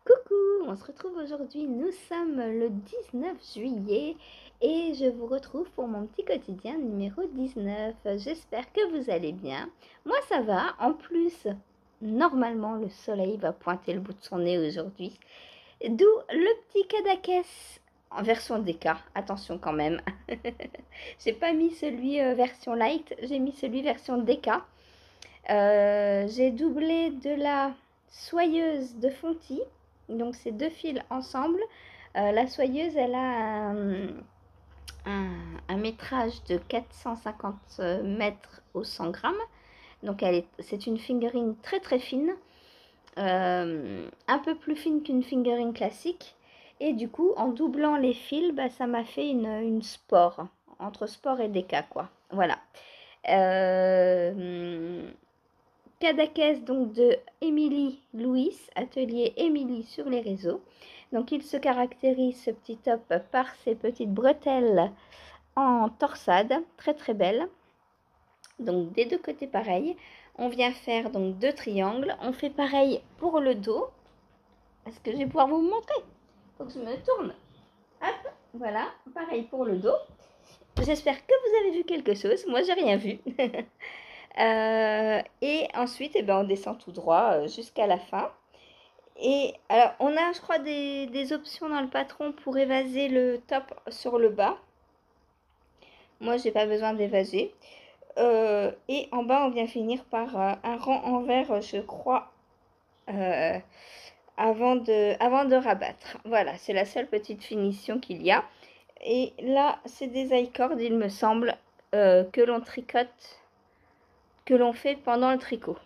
Coucou, on se retrouve aujourd'hui, nous sommes le 19 juillet et je vous retrouve pour mon petit quotidien numéro 19. J'espère que vous allez bien. Moi ça va, en plus, normalement le soleil va pointer le bout de son nez aujourd'hui. D'où le petit Cadaqués en version DK, attention quand même. J'ai pas mis celui version light, j'ai mis celui version DK. J'ai doublé de la soyeuse de Fonty. Donc c'est deux fils ensemble. La soyeuse, elle a un métrage de 450 mètres au 100 grammes. Donc c'est une fingering très très fine. Un peu plus fine qu'une fingering classique. Et du coup, en doublant les fils, bah, ça m'a fait une sport. Entre sport et déca, quoi. Voilà. Cadaqués donc de Émilie Louis, atelier Émilie sur les réseaux. Donc il se caractérise ce petit top par ses petites bretelles en torsade, très très belles. Donc des deux côtés pareil. On vient faire donc deux triangles. On fait pareil pour le dos. Est-ce que je vais pouvoir vous montrer? Faut que je me tourne. Hop, voilà, pareil pour le dos. J'espère que vous avez vu quelque chose. Moi, j'ai rien vu. Et ensuite, eh ben, on descend tout droit jusqu'à la fin. Et alors, on a, je crois, des options dans le patron pour évaser le top sur le bas. Moi, j'ai pas besoin d'évaser. Et en bas, on vient finir par un rang en vert, je crois, avant de rabattre. Voilà, c'est la seule petite finition qu'il y a. Et là, c'est des I-cords, il me semble, que l'on tricote, que l'on fait pendant le tricot.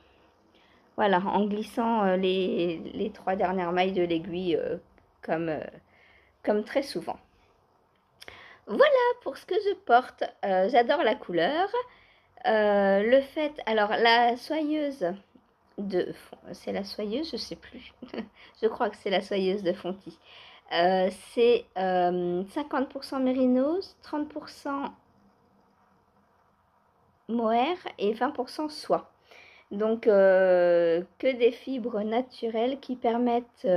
Voilà, en glissant les trois dernières mailles de l'aiguille comme très souvent. Voilà pour ce que je porte. J'adore la couleur. Le fait, alors la soyeuse c'est la soyeuse, je sais plus. Je crois que c'est la soyeuse de Fonty. C'est 50% mérinos, 30% mohair et 20% soie. Donc que des fibres naturelles qui permettent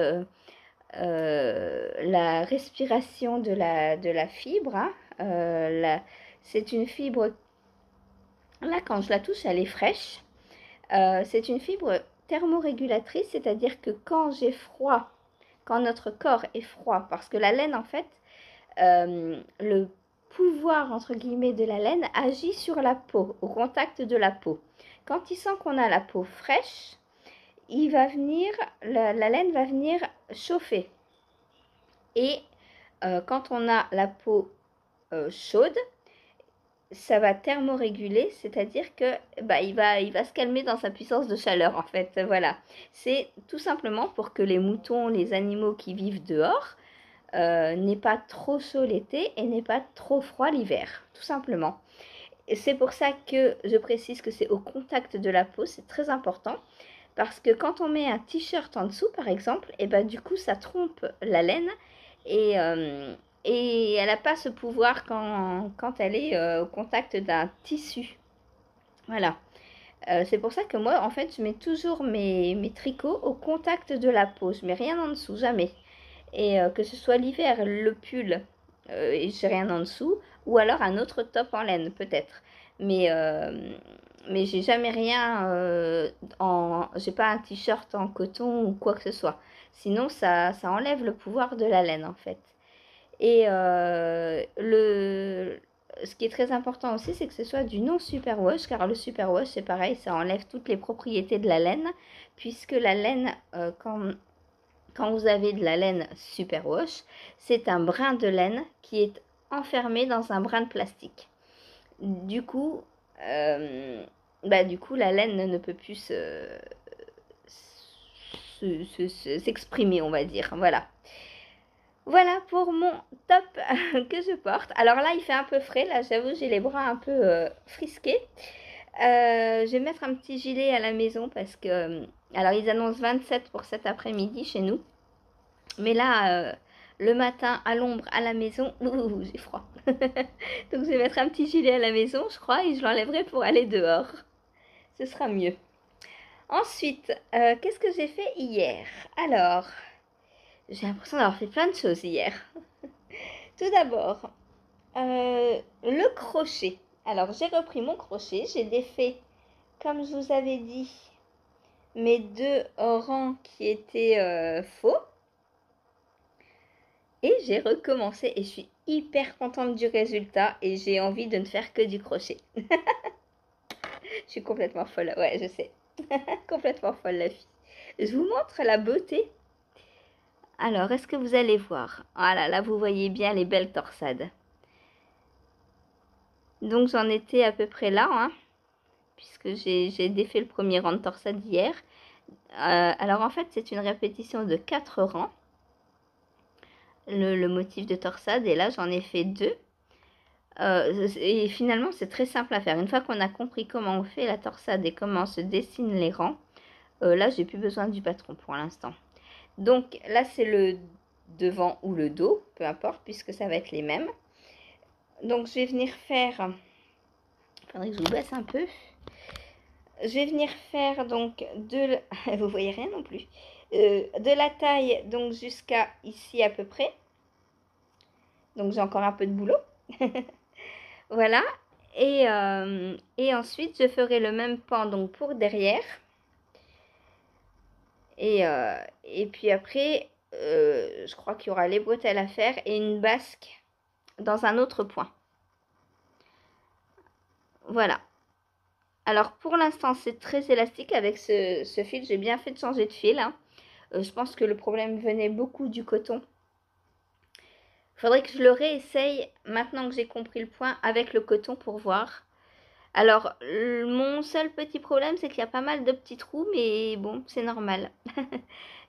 la respiration de la fibre. Hein. C'est une fibre, là quand je la touche, elle est fraîche. C'est une fibre thermorégulatrice, c'est-à-dire que quand j'ai froid, quand notre corps est froid, parce que la laine en fait, le pouvoir entre guillemets de la laine agit sur la peau, au contact de la peau. Quand il sent qu'on a la peau fraîche, la laine va venir chauffer. Et quand on a la peau chaude, ça va thermoréguler, c'est-à-dire que il va se calmer dans sa puissance de chaleur en fait. Voilà, c'est tout simplement pour que les moutons, les animaux qui vivent dehors, n'aient pas trop chaud l'été et n'aient pas trop froid l'hiver, tout simplement. C'est pour ça que je précise que c'est au contact de la peau, c'est très important. Parce que quand on met un t-shirt en dessous, par exemple, et ben du coup, ça trompe la laine et elle n'a pas ce pouvoir quand elle est au contact d'un tissu. Voilà. C'est pour ça que moi, en fait, je mets toujours mes tricots au contact de la peau. Je mets rien en dessous, jamais. Et que ce soit l'hiver, le pull, et j'ai rien en dessous, ou alors un autre top en laine, peut-être. Mais j'ai jamais rien j'ai pas un t-shirt en coton ou quoi que ce soit. Sinon, ça enlève le pouvoir de la laine, en fait. Et ce qui est très important aussi, c'est que ce soit du non superwash, car le superwash, c'est pareil, ça enlève toutes les propriétés de la laine, puisque la laine, quand vous avez de la laine superwash, c'est un brin de laine qui est enfermé dans un brin de plastique. Du coup, la laine ne peut plus s'exprimer, on va dire. Voilà. Voilà pour mon top que je porte. Alors là, il fait un peu frais. Là, j'avoue, j'ai les bras un peu frisqués. Je vais mettre un petit gilet à la maison parce que... alors, ils annoncent 27 pour cet après-midi chez nous. Mais là, le matin, à l'ombre, à la maison, j'ai froid. Donc, je vais mettre un petit gilet à la maison, je crois, et je l'enlèverai pour aller dehors. Ce sera mieux. Ensuite, qu'est-ce que j'ai fait hier? Alors... J'ai l'impression d'avoir fait plein de choses hier. Tout d'abord, le crochet. Alors, j'ai repris mon crochet. J'ai défait, comme je vous avais dit, mes 2 rangs qui étaient faux. Et j'ai recommencé et je suis hyper contente du résultat et j'ai envie de ne faire que du crochet. Je suis complètement folle, ouais, je sais. Complètement folle la fille. Je vous montre la beauté. Alors, est-ce que vous allez voir? Voilà, là vous voyez bien les belles torsades. Donc j'en étais à peu près là, hein, puisque j'ai défait le premier rang de torsade hier. Alors en fait, c'est une répétition de 4 rangs. Le motif de torsade, et là j'en ai fait 2. Et finalement, c'est très simple à faire. Une fois qu'on a compris comment on fait la torsade et comment se dessinent les rangs, là, j'ai plus besoin du patron pour l'instant. Donc là, c'est le devant ou le dos, peu importe, puisque ça va être les mêmes. Donc, je vais venir faire... Il faudrait que je vous baisse un peu. Je vais venir faire donc vous voyez rien non plus. De la taille donc jusqu'à ici à peu près. Donc, j'ai encore un peu de boulot. Voilà, et ensuite je ferai le même pan donc pour derrière. Et puis après, je crois qu'il y aura les bretelles à faire et une basque dans un autre point. Voilà. Alors pour l'instant, c'est très élastique avec ce fil. J'ai bien fait de changer de fil, hein. Je pense que le problème venait beaucoup du coton. Faudrait que je le réessaye maintenant que j'ai compris le point avec le coton pour voir. Alors, mon seul petit problème, c'est qu'il y a pas mal de petits trous, mais bon, c'est normal.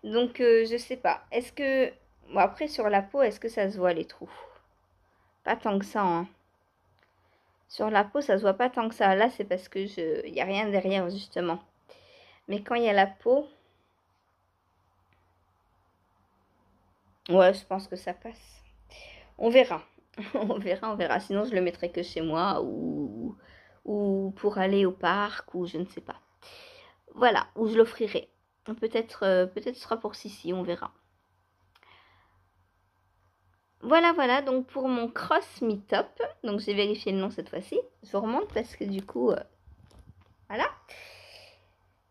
Donc, je sais pas. Est-ce que... Bon, après, sur la peau, est-ce que ça se voit les trous? Pas tant que ça, hein. Sur la peau, ça se voit pas tant que ça. Là, c'est parce que il n'y a rien derrière, justement. Mais quand il y a la peau... Ouais, je pense que ça passe. On verra. On verra, on verra. Sinon, je le mettrai que chez moi ou pour aller au parc ou je ne sais pas. Voilà, ou je l'offrirai. Peut-être ce sera pour Sissi, on verra. Voilà, donc pour mon cross mi-top, donc j'ai vérifié le nom cette fois-ci. Je vous remonte parce que du coup, voilà.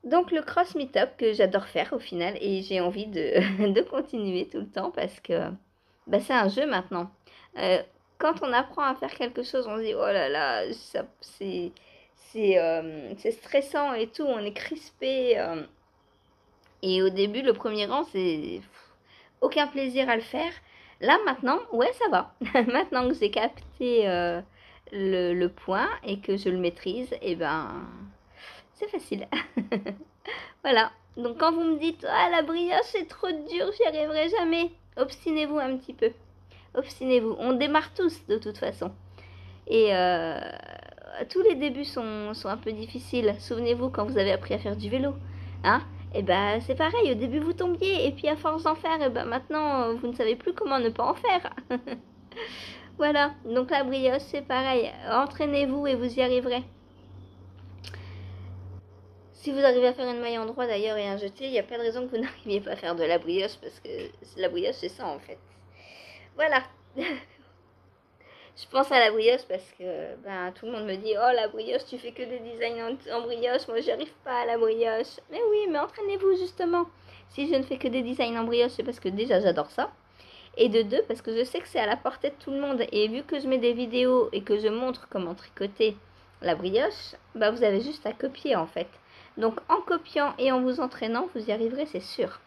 Donc le cross mi-top que j'adore faire au final et j'ai envie de continuer tout le temps parce que bah, c'est un jeu maintenant. Quand on apprend à faire quelque chose, on se dit oh là là, c'est stressant et tout, on est crispé. Et au début, le premier rang, c'est aucun plaisir à le faire. Là, maintenant, ouais, ça va. Maintenant que j'ai capté le point et que je le maîtrise, et ben, c'est facile. Voilà. Donc, quand vous me dites, ah, la brioche, c'est trop dur, j'y arriverai jamais, obstinez-vous un petit peu. Obstinez-vous. On démarre tous, de toute façon. Et tous les débuts sont un peu difficiles. Souvenez-vous quand vous avez appris à faire du vélo. Hein? Et ben c'est pareil, au début vous tombiez et puis à force d'en faire, et ben maintenant vous ne savez plus comment ne pas en faire. Voilà, donc la brioche c'est pareil, entraînez-vous et vous y arriverez. Si vous arrivez à faire une maille en droit d'ailleurs et un jeté, il n'y a pas de raison que vous n'arriviez pas à faire de la brioche parce que la brioche c'est ça en fait. Voilà. Je pense à la brioche parce que ben, tout le monde me dit oh la brioche tu fais que des designs en brioche, moi j'arrive pas à la brioche. Mais oui, mais entraînez-vous justement. Si je ne fais que des designs en brioche, c'est parce que déjà j'adore ça. Et de deux, parce que je sais que c'est à la portée de tout le monde. Et vu que je mets des vidéos et que je montre comment tricoter la brioche, bah vous avez juste à copier en fait. Donc en copiant et en vous entraînant, vous y arriverez, c'est sûr.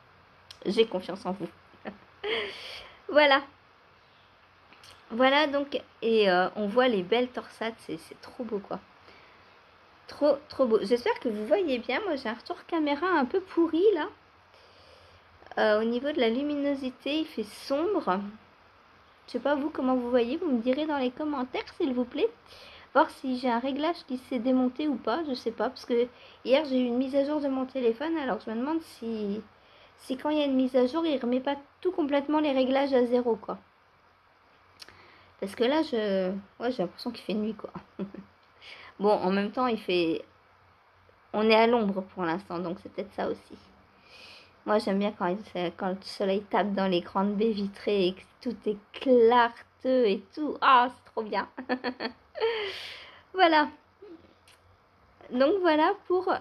J'ai confiance en vous. Voilà. Voilà donc, et on voit les belles torsades, c'est trop beau quoi. Trop beau. J'espère que vous voyez bien, moi j'ai un retour caméra un peu pourri là. Au niveau de la luminosité, il fait sombre. Je sais pas vous comment vous voyez, vous me direz dans les commentaires s'il vous plaît. Voir si j'ai un réglage qui s'est démonté ou pas, je sais pas. Parce que hier j'ai eu une mise à jour de mon téléphone, alors je me demande si quand il y a une mise à jour, il remet pas tout complètement les réglages à zéro quoi. Parce que là, ouais, j'ai l'impression qu'il fait nuit, quoi. Bon, en même temps, il fait... On est à l'ombre pour l'instant, donc c'est peut-être ça aussi. Moi, j'aime bien quand le soleil tape dans les grandes baies vitrées et que tout est clarteux et tout. Ah, c'est trop bien. Voilà. Donc, voilà pour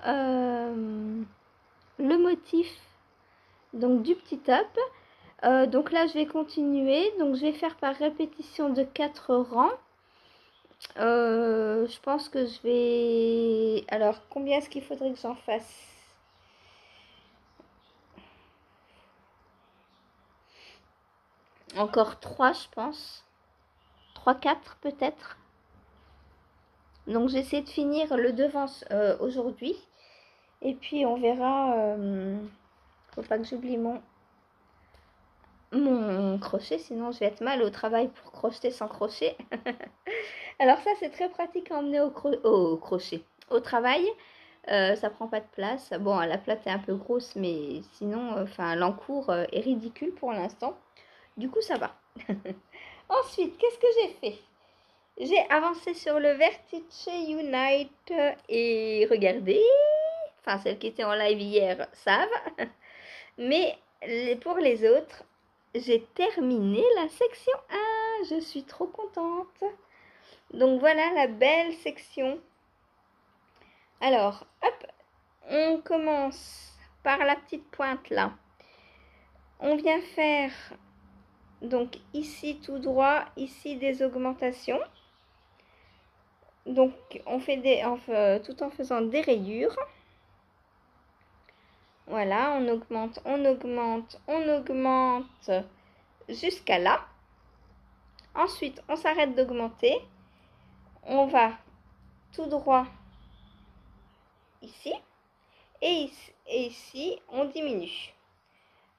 le motif donc, du petit top. Donc là, je vais continuer. Donc, je vais faire par répétition de 4 rangs. Je pense que je vais... Alors, combien est-ce qu'il faudrait que j'en fasse? Encore 3, je pense. 3, 4 peut-être. Donc, j'essaie de finir le devant aujourd'hui. Et puis, on verra... faut pas que j'oublie mon crochet, sinon je vais être mal au travail pour crocheter sans crochet. Alors ça, c'est très pratique à emmener au crochet. Au travail, ça prend pas de place. Bon, la plate est un peu grosse, mais sinon, enfin, l'encours est ridicule pour l'instant. Du coup, ça va. Ensuite, qu'est-ce que j'ai fait? J'ai avancé sur le Vertice Unite et regardez, enfin, celles qui étaient en live hier savent, mais pour les autres, j'ai terminé la section 1. Je suis trop contente. Donc voilà la belle section. Alors, hop, on commence par la petite pointe là. On vient faire donc ici tout droit, ici des augmentations. Donc on fait tout en faisant des rayures. Voilà, on augmente, on augmente, on augmente jusqu'à là. Ensuite, on s'arrête d'augmenter. On va tout droit ici. Et ici, on diminue.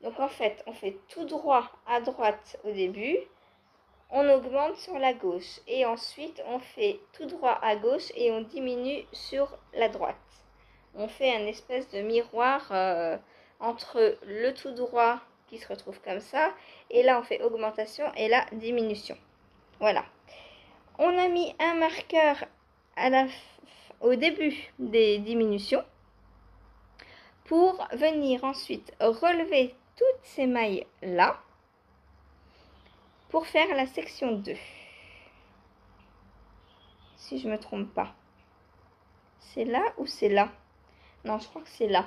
Donc en fait, on fait tout droit à droite au début. On augmente sur la gauche. Et ensuite, on fait tout droit à gauche et on diminue sur la droite. On fait un espèce de miroir entre le tout droit qui se retrouve comme ça. Et là, on fait augmentation et là, diminution. Voilà. On a mis un marqueur au début des diminutions pour venir ensuite relever toutes ces mailles là pour faire la section 2. Si je me trompe pas. C'est là ou c'est là? Non, je crois que c'est là.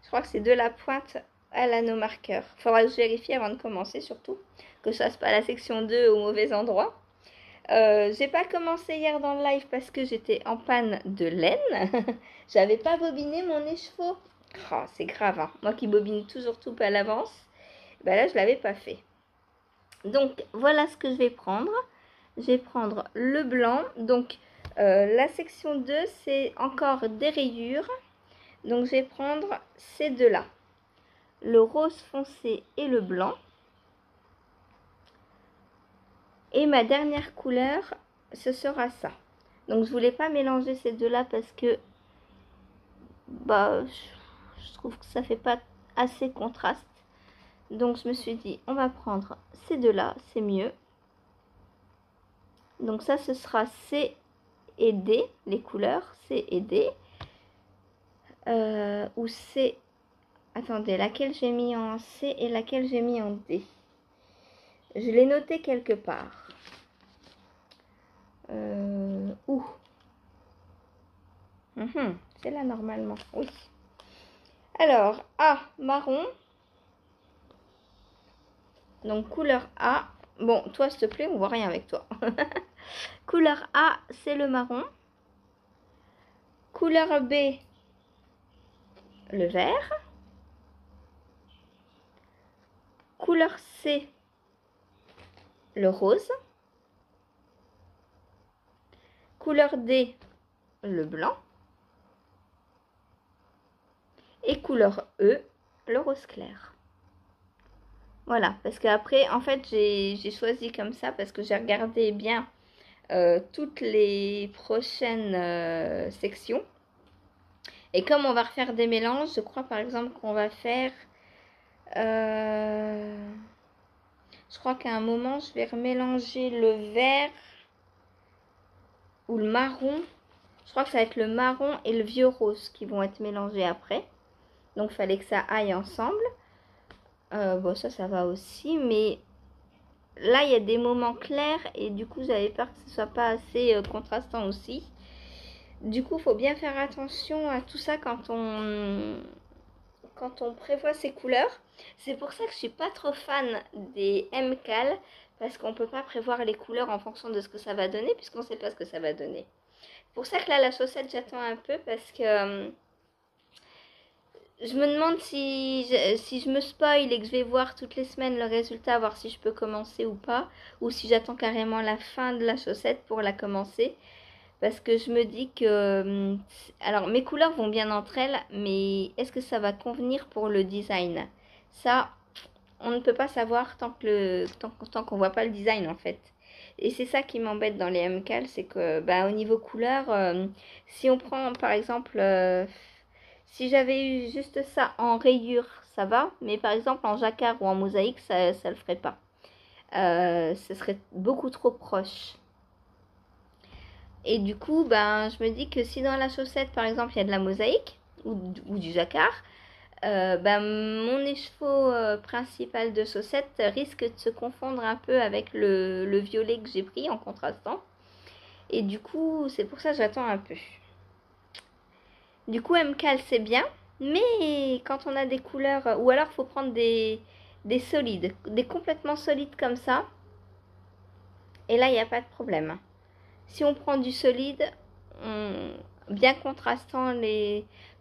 Je crois que c'est de la pointe à l'anneau marqueur. Il faudra que je vérifie avant de commencer surtout. Que je fasse pas la section 2 au mauvais endroit. J'ai pas commencé hier dans le live parce que j'étais en panne de laine. J'avais pas bobiné mon écheveau. Oh, c'est grave, hein. Moi qui bobine toujours tout à l'avance. Ben là, je l'avais pas fait. Donc, voilà ce que je vais prendre. Je vais prendre le blanc. Donc, la section 2, c'est encore des rayures. Donc, je vais prendre ces deux-là. Le rose foncé et le blanc. Et ma dernière couleur, ce sera ça. Donc, je voulais pas mélanger ces deux-là parce que bah, je trouve que ça fait pas assez contraste. Donc, je me suis dit, on va prendre ces deux-là, c'est mieux. Donc, ça, ce sera C et D, les couleurs, C et D. Ou C, attendez, laquelle j'ai mis en C et laquelle j'ai mis en D. Je l'ai noté quelque part. Où c'est là normalement, oui. Alors, A, marron. Donc, couleur A. Bon, toi, s'il te plaît, on voit rien avec toi. Couleur A, c'est le marron. Couleur B, le vert. Couleur C, le rose. Couleur D, le blanc. Et couleur E, le rose clair. Voilà, parce qu'après, en fait, j'ai choisi comme ça parce que j'ai regardé bien toutes les prochaines sections. Et comme on va refaire des mélanges, je crois par exemple qu'on va faire... je crois qu'à un moment, je vais remélanger le vert ou le marron. Je crois que ça va être le marron et le vieux rose qui vont être mélangés après. Donc fallait que ça aille ensemble. Bon, ça va aussi, mais là, il y a des moments clairs et du coup, j'avais peur que ce soit pas assez contrastant aussi. Du coup, il faut bien faire attention à tout ça quand on prévoit ses couleurs. C'est pour ça que je suis pas trop fan des MCAL, parce qu'on peut pas prévoir les couleurs en fonction de ce que ça va donner, puisqu'on sait pas ce que ça va donner. C'est pour ça que là, la chaussette, j'attends un peu, parce que je me demande si je me spoil et que je vais voir toutes les semaines le résultat, voir si je peux commencer ou pas, ou si j'attends carrément la fin de la chaussette pour la commencer. Parce que je me dis que... Alors, mes couleurs vont bien entre elles, mais est-ce que ça va convenir pour le design? Ça, on ne peut pas savoir tant qu'on voit pas le design, en fait. Et c'est ça qui m'embête dans les MCAL, c'est que bah, au niveau couleur, si on prend par exemple... si j'avais eu juste ça en rayure, ça va. Mais par exemple en jacquard ou en mosaïque, ça le ferait pas. Ce serait beaucoup trop proche. Et du coup, ben, je me dis que si dans la chaussette, par exemple, il y a de la mosaïque ou du jacquard, ben, mon écheveau principal de chaussette risque de se confondre un peu avec le violet que j'ai pris en contrastant. Et du coup, c'est pour ça que j'attends un peu. Du coup, MCAL, c'est bien, mais quand on a des couleurs, ou alors il faut prendre des solides, des complètement solides comme ça, et là, il n'y a pas de problème. Si on prend du solide, bien contrastant,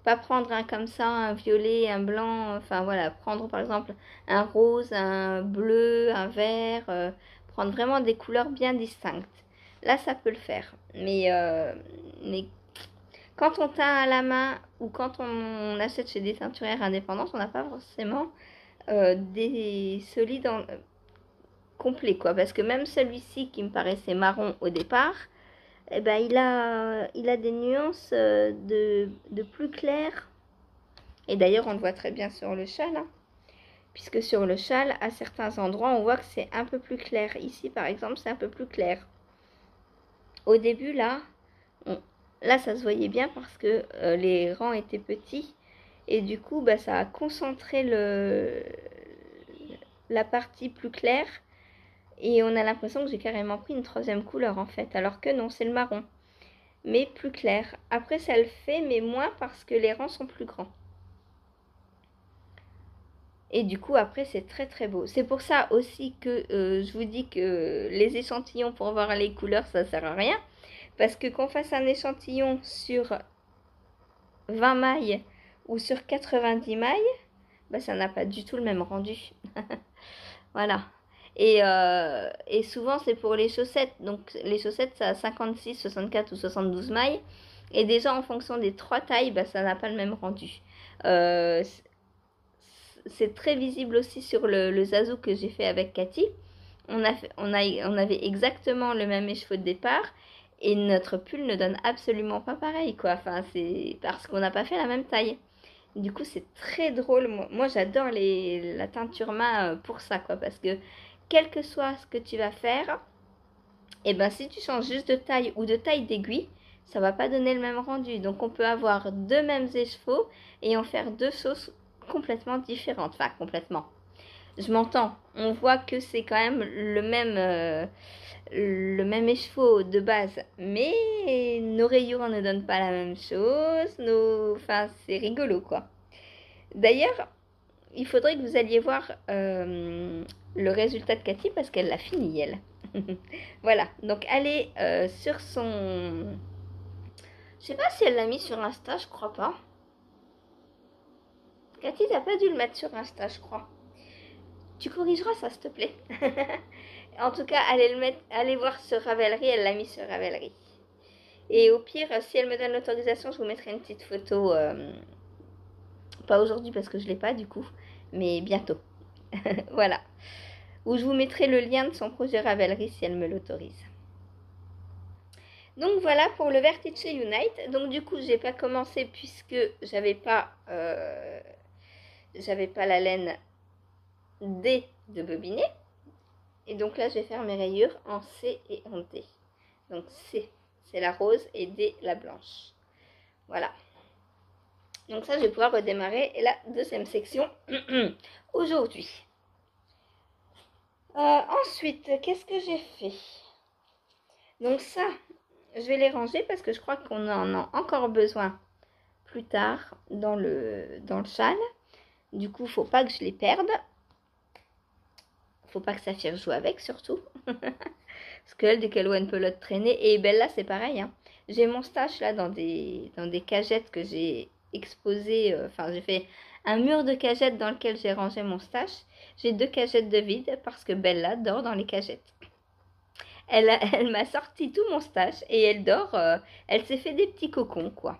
pas prendre un comme ça, un violet, un blanc, enfin voilà, prendre par exemple un rose, un bleu, un vert, prendre vraiment des couleurs bien distinctes. Là, ça peut le faire. Mais quand on teint à la main ou quand on achète chez des teinturières indépendantes, on n'a pas forcément des solides complets, quoi. Parce que même celui-ci qui me paraissait marron au départ, eh ben, il a des nuances de plus clair. Et d'ailleurs, on le voit très bien sur le châle, hein, puisque sur le châle, à certains endroits, on voit que c'est un peu plus clair. Ici, par exemple, c'est un peu plus clair. Au début, là, ça se voyait bien parce que les rangs étaient petits. Et du coup, bah, ça a concentré la partie plus claire. Et on a l'impression que j'ai carrément pris une troisième couleur, en fait. Alors que non, c'est le marron. Mais plus clair. Après, ça le fait, mais moins parce que les rangs sont plus grands. Et du coup, après, c'est très très beau. C'est pour ça aussi que je vous dis que les échantillons pour voir les couleurs, ça sert à rien. Parce que qu'on fasse un échantillon sur 20 mailles ou sur 90 mailles, bah, ça n'a pas du tout le même rendu. Voilà. Et souvent, c'est pour les chaussettes. Donc, les chaussettes, ça a 56, 64 ou 72 mailles. Et déjà, en fonction des trois tailles, bah, ça n'a pas le même rendu. Euh, c'est très visible aussi sur le Zazu que j'ai fait avec Cathy. On avait exactement le même écheveau de départ. Et notre pull ne donne absolument pas pareil, quoi. Enfin, c'est parce qu'on n'a pas fait la même taille. Du coup, c'est très drôle. Moi j'adore la teinture main pour ça, quoi. Parce que, quel que soit ce que tu vas faire, et ben si tu changes juste de taille ou de taille d'aiguille, ça va pas donner le même rendu. Donc, on peut avoir deux mêmes écheveaux et en faire deux sauces complètement différentes. Enfin, complètement. Je m'entends. On voit que c'est quand même le même écheveau de base. Mais nos rayures ne donnent pas la même chose. Enfin, c'est rigolo, quoi. D'ailleurs, il faudrait que vous alliez voir le résultat de Cathy parce qu'elle l'a fini, elle. Voilà, donc allez sur son... Je sais pas si elle l'a mis sur Insta, je crois pas. Cathy, t'as pas dû le mettre sur Insta, je crois. Tu corrigeras ça, s'il te plaît. En tout cas, allez voir sur Ravelry, elle l'a mis sur Ravelry. Et au pire, si elle me donne l'autorisation, je vous mettrai une petite photo. Pas aujourd'hui parce que je l'ai pas du coup, mais bientôt. Voilà. Où je vous mettrai le lien de son projet Ravelry si elle me l'autorise. Donc voilà pour le Vertice Unite. Donc du coup, j'ai pas commencé puisque j'avais pas la laine D de bobinet. Et donc là, je vais faire mes rayures en C et en D. Donc C, c'est la rose et D, la blanche. Voilà. Donc ça, je vais pouvoir redémarrer la deuxième section aujourd'hui. Ensuite, qu'est-ce que j'ai fait? Donc ça, je vais les ranger parce que je crois qu'on en a encore besoin plus tard dans le châle. Du coup, faut pas que je les perde. Faut pas que Saphir joue avec surtout. Parce qu'elle, dès qu'elle voit une pelote traîner, et Bella c'est pareil. Hein. J'ai mon stash là dans des cagettes que j'ai exposées. Enfin, j'ai fait un mur de cagettes dans lequel j'ai rangé mon stash. J'ai 2 cagettes de vide parce que Bella dort dans les cagettes. Elle m'a sorti tout mon stash et elle dort. Elle s'est fait des petits cocons quoi.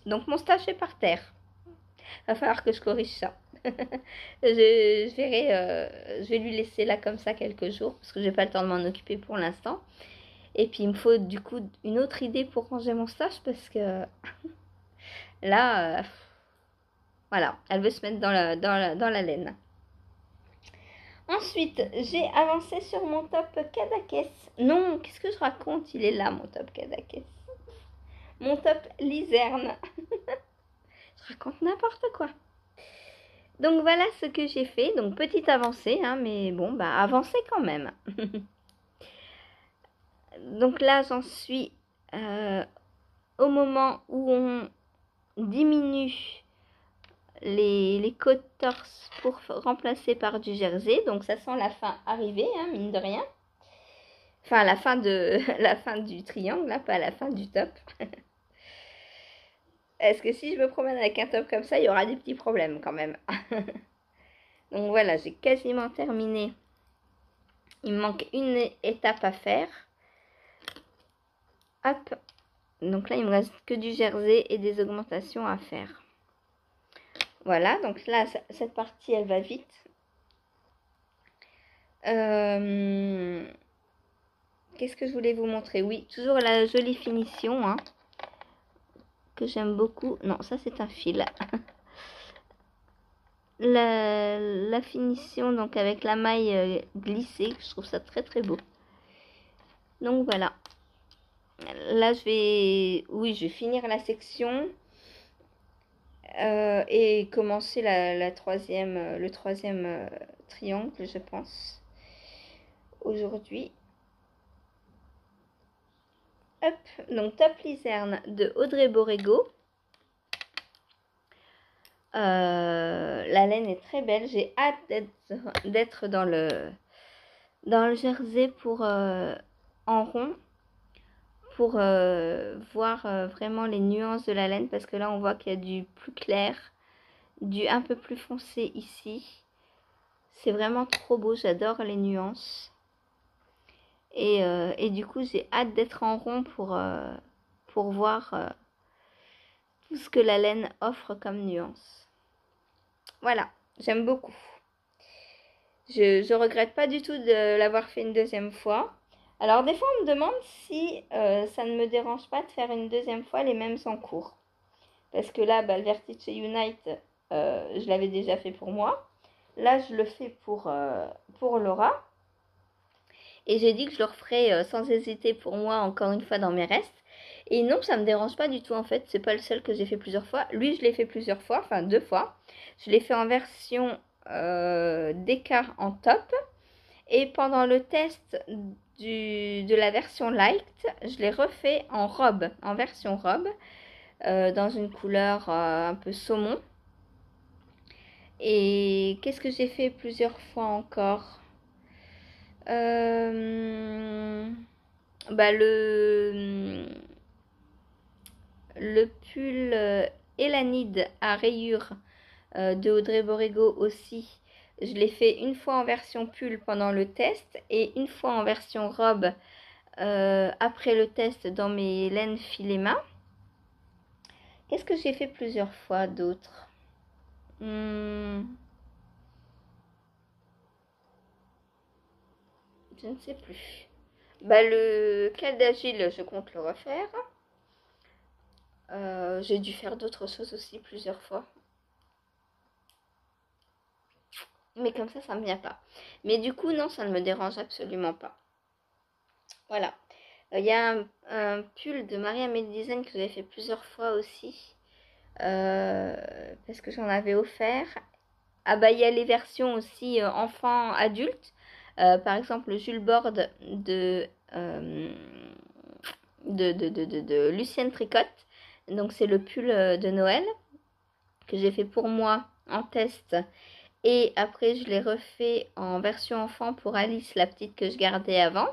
Donc mon stash est par terre. Va falloir que je corrige ça. je verrai, je vais lui laisser là comme ça quelques jours parce que j'ai pas le temps de m'en occuper pour l'instant. Et puis il me faut du coup une autre idée pour ranger mon stash parce que là, voilà, elle veut se mettre dans la laine. Ensuite, j'ai avancé sur mon top Kadakes. Non, qu'est-ce que je raconte? Il est là mon top Kadakes. Mon top Lizerne. Je raconte n'importe quoi. Donc voilà ce que j'ai fait. Donc petite avancée, hein, mais bon, bah avancée quand même. Donc là, j'en suis au moment où on diminue les côtes torse pour remplacer par du jersey. Donc ça sent la fin arriver, hein, mine de rien. Enfin, la fin du triangle, là, pas la fin du top. Est-ce que si je me promène avec un top comme ça, il y aura des petits problèmes quand même. Donc voilà, j'ai quasiment terminé. Il me manque une étape à faire. Hop. Donc là, il me reste que du jersey et des augmentations à faire. Voilà, donc là, cette partie, elle va vite. Qu'est-ce que je voulais vous montrer? Oui, toujours la jolie finition, hein, que j'aime beaucoup. Non, ça, c'est un fil. La finition, donc avec la maille glissée, je trouve ça très très beau. Donc voilà. Là, je vais finir la section et commencer le troisième triangle, je pense, aujourd'hui. Hop, donc Top Lizerne de Audrey Borrego. La laine est très belle. J'ai hâte d'être dans le jersey pour en rond pour voir vraiment les nuances de la laine parce que là on voit qu'il y a du plus clair, du un peu plus foncé ici. C'est vraiment trop beau, j'adore les nuances. Et du coup j'ai hâte d'être en rond pour voir tout ce que la laine offre comme nuance. Voilà, j'aime beaucoup. Je regrette pas du tout de l'avoir fait une deuxième fois. Alors des fois on me demande si ça ne me dérange pas de faire une deuxième fois les mêmes en cours. Parce que là, le Vertice Unite, je l'avais déjà fait pour moi. Là, je le fais pour Laura. Et j'ai dit que je le referais sans hésiter pour moi encore une fois dans mes restes. Et non, ça me dérange pas du tout en fait. C'est pas le seul que j'ai fait plusieurs fois. Lui, je l'ai fait plusieurs fois, enfin 2 fois. Je l'ai fait en version d'écart en top. Et pendant le test de la version light, je l'ai refait en robe, en version robe, dans une couleur un peu saumon. Et qu'est-ce que j'ai fait plusieurs fois encore? Le pull Elanide à rayures de Audrey Borrego aussi. Je l'ai fait une fois en version pull pendant le test et une fois en version robe après le test dans mes laines filet-main. Qu'est-ce que j'ai fait plusieurs fois d'autres? Je ne sais plus. Le cal d'agile, je compte le refaire. J'ai dû faire d'autres choses aussi plusieurs fois. Mais comme ça ne me vient pas. Mais du coup, non, ça ne me dérange absolument pas. Voilà. Il y a un pull de Maria Made Design que j'avais fait plusieurs fois aussi. parce que j'en avais offert. Ah bah il y a les versions aussi enfants adultes. Par exemple le Jules Borde de Lucienne Tricotte. Donc c'est le pull de Noël que j'ai fait pour moi en test. Et après je l'ai refait en version enfant pour Alice, la petite que je gardais avant.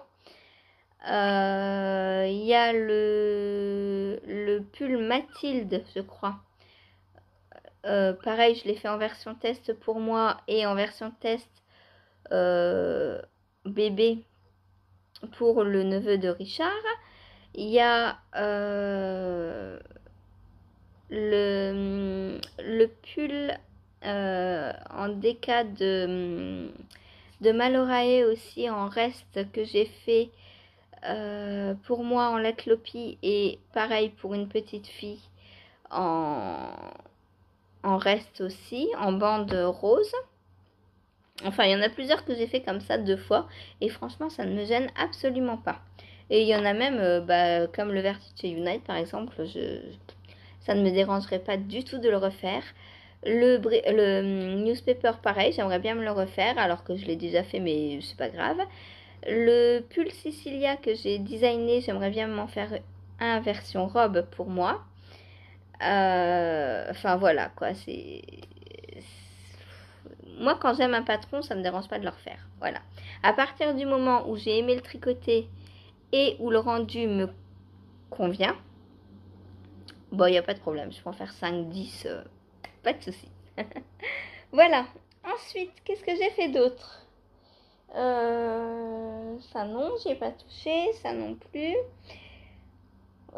Il y a le pull Mathilde, je crois. Pareil, je l'ai fait en version test pour moi et en version test euh, bébé pour le neveu de Richard. Il y a le pull en déca de Malorae aussi en reste que j'ai fait pour moi en Latlopi et pareil pour une petite fille en, en reste aussi, en bande rose. Enfin, il y en a plusieurs que j'ai fait comme ça 2 fois et franchement, ça ne me gêne absolument pas. Et il y en a même, comme le Vertice Unite par exemple, ça ne me dérangerait pas du tout de le refaire. Le newspaper, pareil, j'aimerais bien me le refaire alors que je l'ai déjà fait, mais c'est pas grave. Le pull Sicilia que j'ai designé, j'aimerais bien m'en faire un version robe pour moi. Enfin voilà quoi, moi quand j'aime un patron, ça me dérange pas de le refaire. Voilà. À partir du moment où j'ai aimé le tricoter et où le rendu me convient, bon, il n'y a pas de problème, je peux en faire 5, 10, pas de souci. Voilà. Ensuite, qu'est-ce que j'ai fait d'autre? Ça non, j'ai pas touché, ça non plus.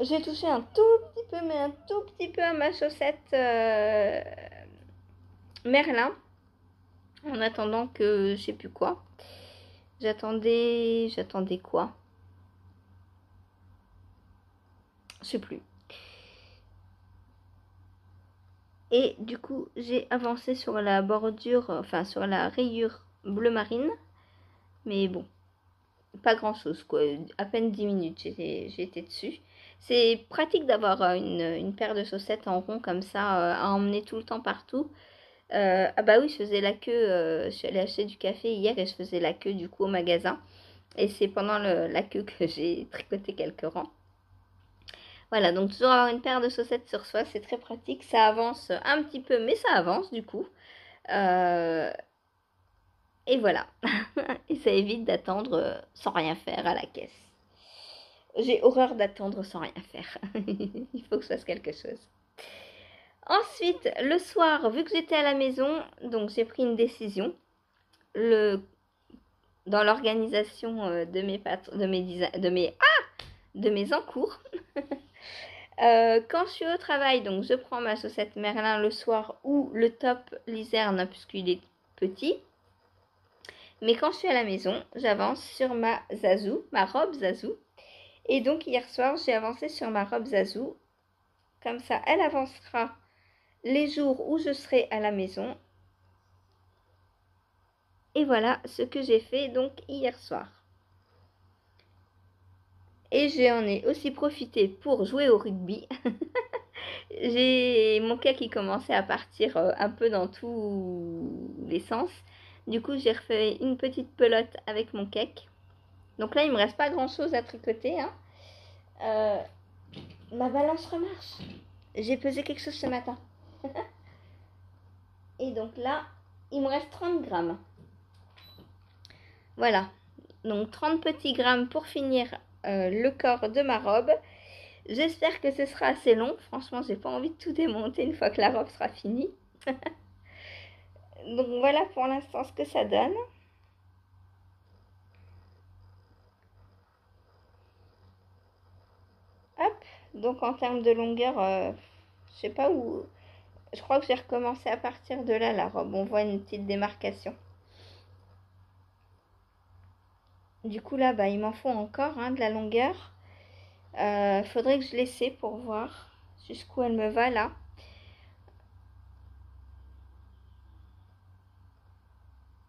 J'ai touché un tout petit peu, mais un tout petit peu à ma chaussette Merlin. En attendant que je sais plus quoi. J'attendais quoi? Je sais plus. Et du coup, j'ai avancé sur la bordure, enfin sur la rayure bleu marine. Mais bon, pas grand chose quoi. À peine 10 minutes, j'étais dessus. C'est pratique d'avoir une paire de chaussettes en rond comme ça à emmener tout le temps partout. Ah bah oui, je faisais la queue. Je suis allée acheter du café hier et je faisais la queue du coup au magasin. Et c'est pendant la queue que j'ai tricoté quelques rangs. Voilà, donc toujours avoir une paire de chaussettes sur soi, c'est très pratique. Ça avance un petit peu, mais ça avance du coup. Euh, et voilà. Et ça évite d'attendre sans rien faire à la caisse. J'ai horreur d'attendre sans rien faire. Il faut que je fasse quelque chose. Ensuite, le soir, vu que j'étais à la maison, donc j'ai pris une décision. Dans l'organisation de mes encours. Quand je suis au travail, donc je prends ma chaussette Merlin le soir ou le top Lizerne puisqu'il est petit. Mais quand je suis à la maison, j'avance sur ma Zazou, ma robe Zazou. Et donc hier soir, j'ai avancé sur ma robe Zazou. Comme ça, elle avancera les jours où je serai à la maison. Et voilà ce que j'ai fait donc hier soir. Et j'en ai aussi profité pour jouer au rugby. J'ai mon cas qui commençait à partir un peu dans tous les sens. Du coup, j'ai refait une petite pelote avec mon cake. Donc là, il me reste pas grand chose à tricoter. Hein. Ma balance remarche. J'ai pesé quelque chose ce matin. Et donc là, il me reste 30 grammes. Voilà. Donc 30 petits grammes pour finir le corps de ma robe. J'espère que ce sera assez long. Franchement, j'ai pas envie de tout démonter une fois que la robe sera finie. Donc voilà pour l'instant ce que ça donne. Hop, donc en termes de longueur, je sais pas où. Je crois que j'ai recommencé à partir de là, la robe. On voit une petite démarcation. Du coup là, bah, il m'en faut encore de la longueur. Faudrait que je l'essaie pour voir jusqu'où elle me va là.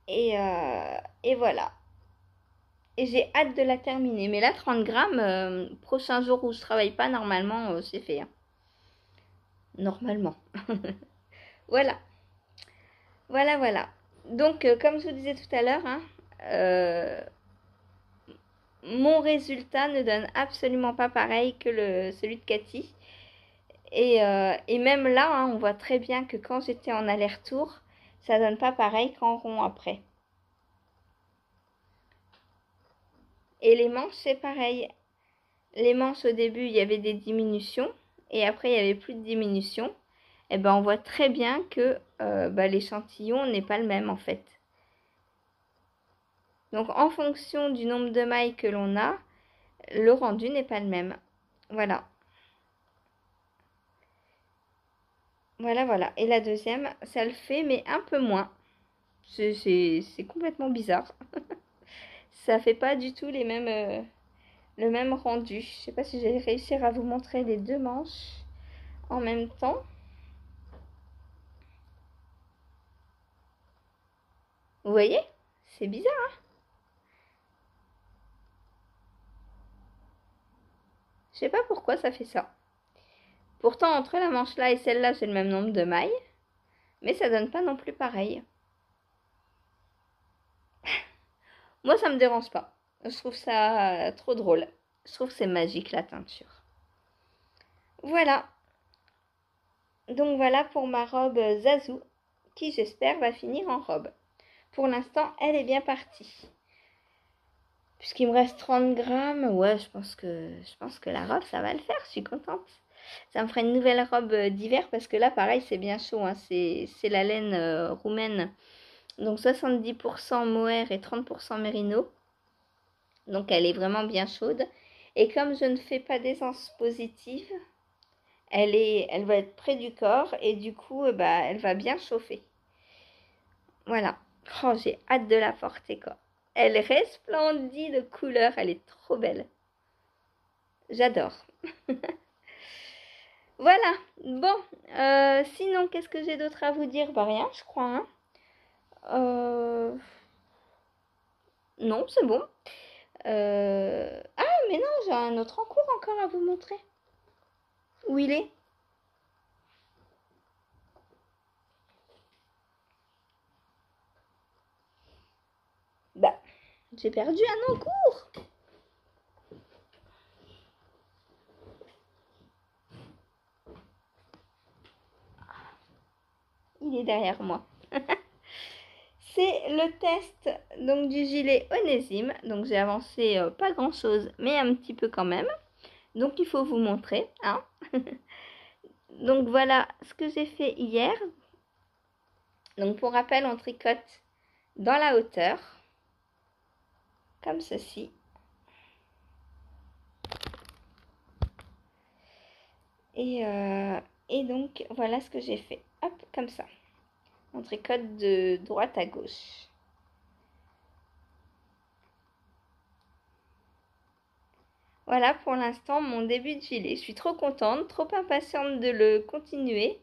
Et voilà. Et j'ai hâte de la terminer. Mais là, 30 grammes, prochain jour où je travaille pas, normalement, c'est fait. Hein. normalement. Voilà, voilà. Donc, comme je vous disais tout à l'heure, hein, mon résultat ne donne absolument pas pareil que celui de Cathy. Et même là, hein, on voit très bien que quand j'étais en aller-retour, ça donne pas pareil qu'en rond après. Et les manches, c'est pareil. Les manches, au début, il y avait des diminutions. Et après, il n'y avait plus de diminution. Et ben, on voit très bien que l'échantillon n'est pas le même, en fait. Donc, en fonction du nombre de mailles que l'on a, le rendu n'est pas le même. Voilà. Voilà. Et la deuxième, ça le fait, mais un peu moins. C'est complètement bizarre. Ça fait pas du tout le même rendu. Je sais pas si je vais réussir à vous montrer les deux manches en même temps. Vous voyez? C'est bizarre, hein? Je sais pas pourquoi ça fait ça. Pourtant, entre la manche là et celle-là, c'est le même nombre de mailles. Mais ça donne pas non plus pareil. Moi, ça me dérange pas. Je trouve ça trop drôle. Je trouve que c'est magique, la teinture. Voilà. Donc voilà pour ma robe Zazou, qui j'espère va finir en robe. Pour l'instant, elle est bien partie. Puisqu'il me reste 30 grammes, ouais, je pense que la robe, ça va le faire. Je suis contente. Ça me fera une nouvelle robe d'hiver parce que là, pareil, c'est bien chaud. Hein. C'est la laine roumaine. Donc 70% mohair et 30% mérino. Donc elle est vraiment bien chaude. Et comme je ne fais pas d'essence positive, elle va être près du corps et du coup, elle va bien chauffer. Voilà. Oh, j'ai hâte de la porter, quoi. Elle resplendit de couleur, elle est trop belle. J'adore. Voilà. Bon, sinon, qu'est-ce que j'ai d'autre à vous dire? Bah rien, je crois. Hein. Non, c'est bon. Ah, mais non, j'ai un autre en cours encore à vous montrer. Où il est? Bah, j'ai perdu un en cours. Il est derrière moi. C'est le test donc du gilet Onésime. Donc j'ai avancé pas grand chose, mais un petit peu quand même. Donc il faut vous montrer. Hein. Donc voilà ce que j'ai fait hier. Donc pour rappel, on tricote dans la hauteur, comme ceci. Et donc voilà ce que j'ai fait. Hop, comme ça. On tricote de droite à gauche. Voilà pour l'instant mon début de gilet. Je suis trop contente, trop impatiente de le continuer.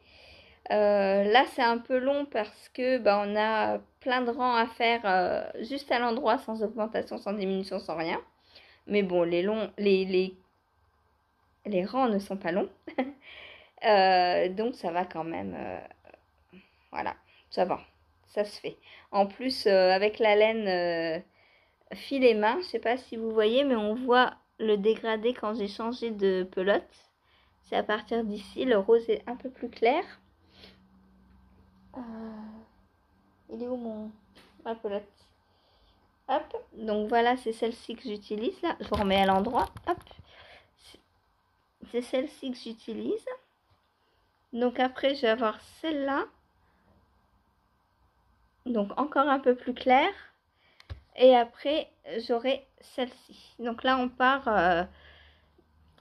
Là c'est un peu long parce que on a plein de rangs à faire juste à l'endroit, sans augmentation, sans diminution, sans rien. Mais bon, les rangs ne sont pas longs. Donc ça va quand même. Voilà, ça va. Ça se fait. En plus, avec la laine fil et main, je sais pas si vous voyez, mais on voit le dégradé quand j'ai changé de pelote. C'est à partir d'ici, le rose est un peu plus clair. Il est où ma pelote? Hop, donc voilà, c'est celle-ci que j'utilise là. Je vous remets à l'endroit. Hop, c'est celle-ci que j'utilise. Donc après, je vais avoir celle-là. Donc encore un peu plus claire. Et après, j'aurai celle-ci. Donc là, on part...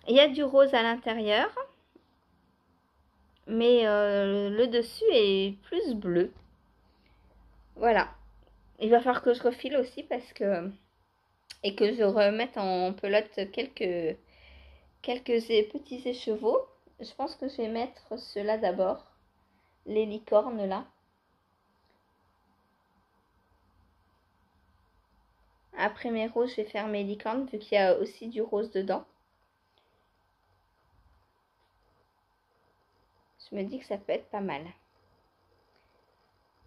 il y a du rose à l'intérieur. Mais le dessus est plus bleu. Voilà. Il va falloir que je refile aussi parce que... Et que je remette en pelote quelques petits écheveaux. Je pense que je vais mettre ceux-là d'abord. Les licornes là. Après mes roses, je vais faire mes licornes vu qu'il y a aussi du rose dedans. Je me dis que ça peut être pas mal.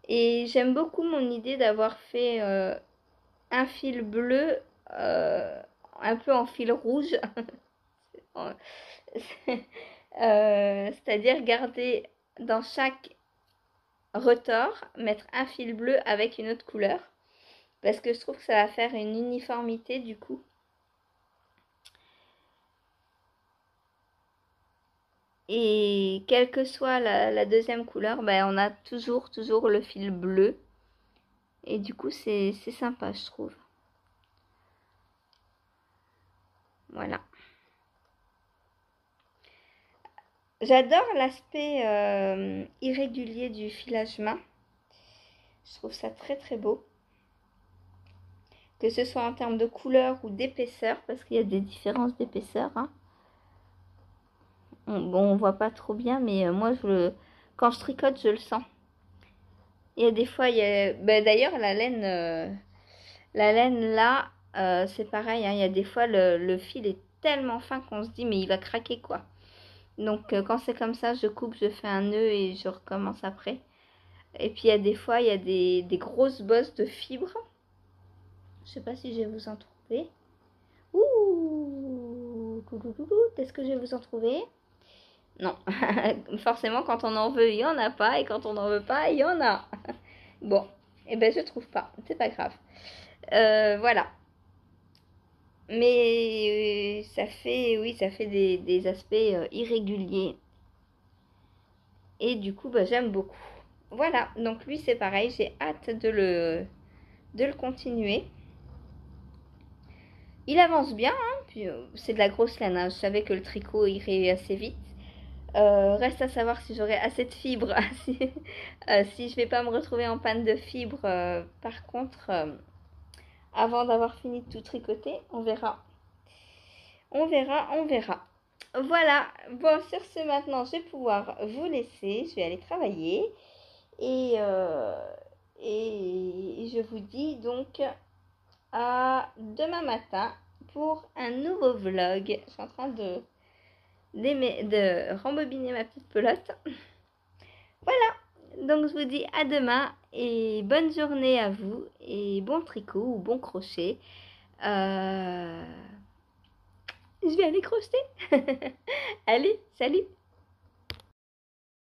Et j'aime beaucoup mon idée d'avoir fait un fil bleu un peu en fil rouge. C'est-à-dire garder dans chaque retors, mettre un fil bleu avec une autre couleur. Parce que je trouve que ça va faire une uniformité du coup. Et quelle que soit la deuxième couleur, ben, on a toujours le fil bleu. Et du coup, c'est sympa, je trouve. Voilà. J'adore l'aspect irrégulier du filage main. Je trouve ça très beau. Que ce soit en termes de couleur ou d'épaisseur, parce qu'il y a des différences d'épaisseur. Hein. Bon, on voit pas trop bien, mais moi, quand je tricote, je le sens. Il y a des fois, ben, d'ailleurs, la laine là, c'est pareil. Hein, il y a des fois, le fil est tellement fin qu'on se dit, mais il va craquer quoi. Donc, quand c'est comme ça, je coupe, je fais un nœud et je recommence après. Et puis, il y a des fois, il y a des grosses bosses de fibres. Je sais pas si je vais vous en trouver. Ouh, est-ce que je vais vous en trouver? Non, forcément quand on en veut, il y en a pas, et quand on n'en veut pas, il y en a. Bon, et ben je trouve pas, c'est pas grave. Voilà. Mais ça fait, oui, ça fait des aspects irréguliers. Et du coup, bah, j'aime beaucoup. Voilà, donc lui c'est pareil, j'ai hâte de le continuer. Il avance bien, hein, puis c'est de la grosse laine, hein. Je savais que le tricot irait assez vite. Reste à savoir si j'aurai assez de fibres, si je vais pas me retrouver en panne de fibres. Par contre, avant d'avoir fini de tout tricoter, on verra. On verra. Voilà, bon, sur ce maintenant, je vais pouvoir vous laisser. Je vais aller travailler. Et je vous dis donc à demain matin pour un nouveau vlog. Je suis en train de rembobiner ma petite pelote. Voilà, donc je vous dis à demain et bonne journée à vous et bon tricot ou bon crochet. Je vais aller crocheter. Allez, salut!